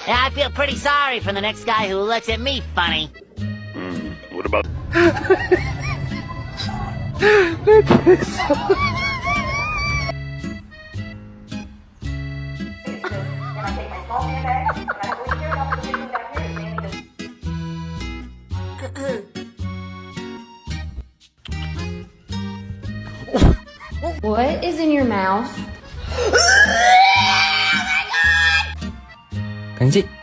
Yeah, I feel pretty sorry for the next guy who looks at me funny. What about... What is in your mouth? 冷静。